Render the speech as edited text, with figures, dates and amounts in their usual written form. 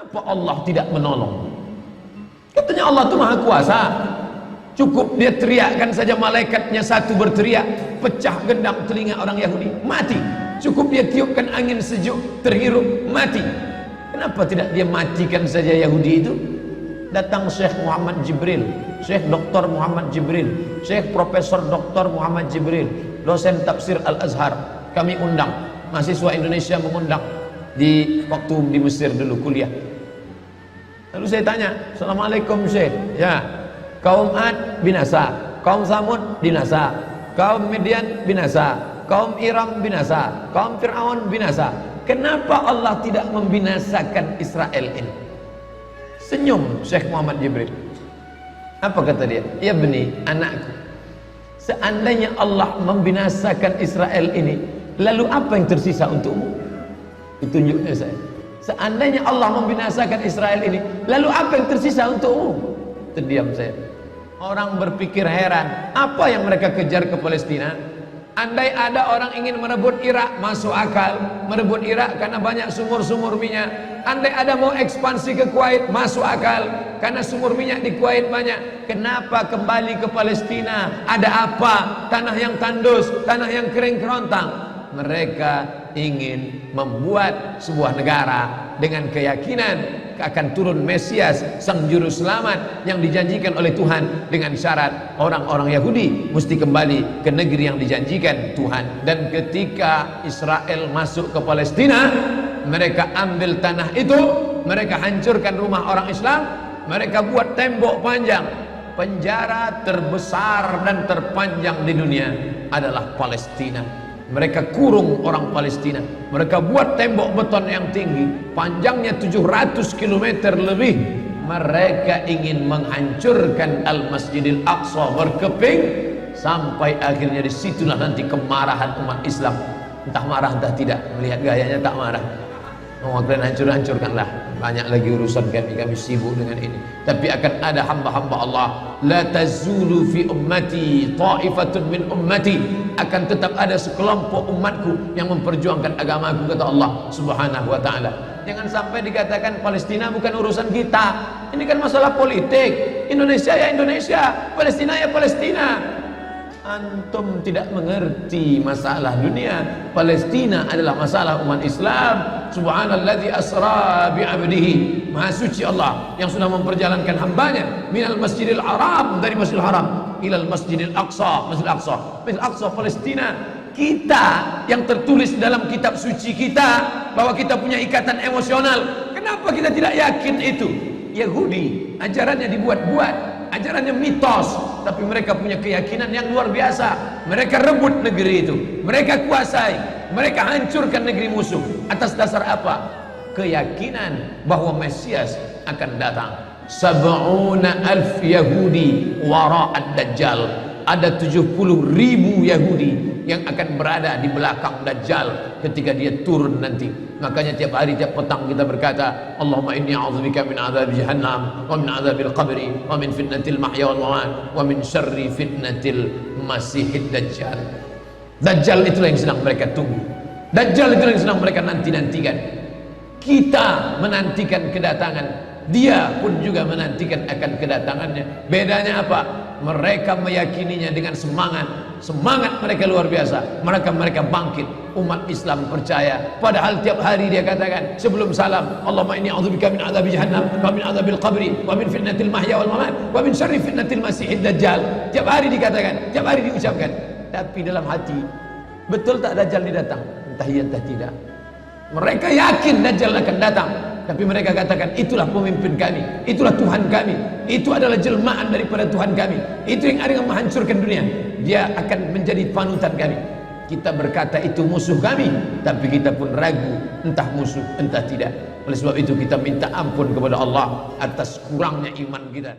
Kenapa Allah tidak menolong? Katanya Allah itu maha kuasa. Cukup dia teriakkan saja, malaikatnya satu berteriak, pecah gendang telinga orang Yahudi, mati. Cukup dia tiupkan angin sejuk, terhirup, mati. Kenapa tidak dia matikan saja Yahudi itu? Datang Syekh Muhammad Jibril, Syekh Dr. Muhammad Jibril, Syekh Profesor Dr. Muhammad Jibril, dosen tafsir Al-Azhar. Kami undang, mahasiswa Indonesia mengundang di waktu di Mesir dulu kuliah. Lalu saya tanya, Assalamualaikum Syekh. Ya, kaum Ad binasa, kaum Samud binasa, kaum Midian binasa, kaum Iram binasa, kaum Fir'aun binasa. Kenapa Allah tidak membinasakan Israel ini? Senyum Syekh Muhammad Jibril. Apa kata dia? Ya beni, anakku, seandainya Allah membinasakan Israel ini, lalu apa yang tersisa untukmu? Ditunjuknya saya. Seandainya Allah membinasakan Israel ini, lalu apa yang tersisa untukmu? Terdiam saya. Orang berpikir heran, apa yang mereka kejar ke Palestina? Andai ada orang ingin merebut Irak, masuk akal. Merebut Irak karena banyak sumur-sumur minyak. Andai ada mau ekspansi ke Kuwait, masuk akal karena sumur minyak di Kuwait banyak. Kenapa kembali ke Palestina? Ada apa? Tanah yang tandus, tanah yang kering kerontang. Mereka ingin membuat sebuah negara dengan keyakinan akan turun Mesias, sang juru selamat yang dijanjikan oleh Tuhan, dengan syarat orang-orang Yahudi mesti kembali ke negeri yang dijanjikan Tuhan. Dan ketika Israel masuk ke Palestina, mereka ambil tanah itu, mereka hancurkan rumah orang Islam, mereka buat tembok panjang. Penjara terbesar dan terpanjang di dunia adalah Palestina. Mereka kurung orang Palestina. Mereka buat tembok beton yang tinggi, panjangnya 700 km lebih. Mereka ingin menghancurkan Al-Masjidil Aqsa berkeping, sampai akhirnya disitulah nanti kemarahan umat Islam. Entah marah entah tidak, melihat gayanya tak marah. Oh, kalian hancur-hancurkanlah. Banyak lagi urusan kami sibuk dengan ini. Tapi akan ada hamba-hamba Allah. La tazulu fi ummati ta'ifatun min ummati. Akan tetap ada sekelompok umatku yang memperjuangkan agamaku, kata Allah Subhanahu wa ta'ala. Jangan sampai dikatakan Palestina bukan urusan kita. Ini kan masalah politik. Indonesia ya Indonesia, Palestina ya Palestina. Antum tidak mengerti masalah dunia. Palestina adalah masalah umat Islam. Subhanalladzi asra bi'abdihi. Maha suci Allah yang sudah memperjalankan hambanya minal masjidil haram, dari masjidil haram, ilal masjidil aqsa, masjidil aqsa, masjidil aqsa Palestina. Kita yang tertulis dalam kitab suci kita bahwa kita punya ikatan emosional. Kenapa kita tidak yakin itu? Yahudi ajarannya dibuat-buat, ajarannya mitos, tapi mereka punya keyakinan yang luar biasa. Mereka rebut negeri itu, mereka kuasai, mereka hancurkan negeri musuh. Atas dasar apa? Keyakinan bahwa Mesias akan datang. 70.000 Yahudi wara'ad Dajjal. Ada 70.000 Yahudi yang akan berada di belakang Dajjal ketika dia turun nanti. Makanya tiap hari, tiap petang kita berkata, Allahumma inni a'udzubika min adzabi jahannam, wa min adzabil qabri, wa min fitnatil mahya wal mamat, wa min syarri fitnatil masihid Dajjal. Dajjal itulah yang sedang mereka tunggu. Dajjal itulah yang sedang mereka nanti-nantikan. Kita menantikan kedatangan, dia pun juga menantikan akan kedatangannya. Bedanya apa? Mereka meyakininya dengan semangat. Semangat mereka luar biasa. Mereka bangkit. Umat Islam percaya. Padahal tiap hari dia katakan sebelum salam, Allahumma inni a'udzubika min adzabi jahannam, wa min adzabil qabri, wa min fitnatil mahya wal mamat, wa min syarri fitnatil masihid Dajjal. Tiap hari dikatakan, tiap hari diucapkan. Tapi dalam hati, betul tak Dajjal datang? Entah iya entah tidak. Mereka yakin Dajjal akan datang, tapi mereka katakan itulah pemimpin kami, itulah Tuhan kami, itu adalah jelmaan daripada Tuhan kami, itu yang ada yang menghancurkan dunia, dia akan menjadi panutan kami. Kita berkata itu musuh kami, tapi kita pun ragu entah musuh entah tidak. Oleh sebab itu kita minta ampun kepada Allah atas kurangnya iman kita.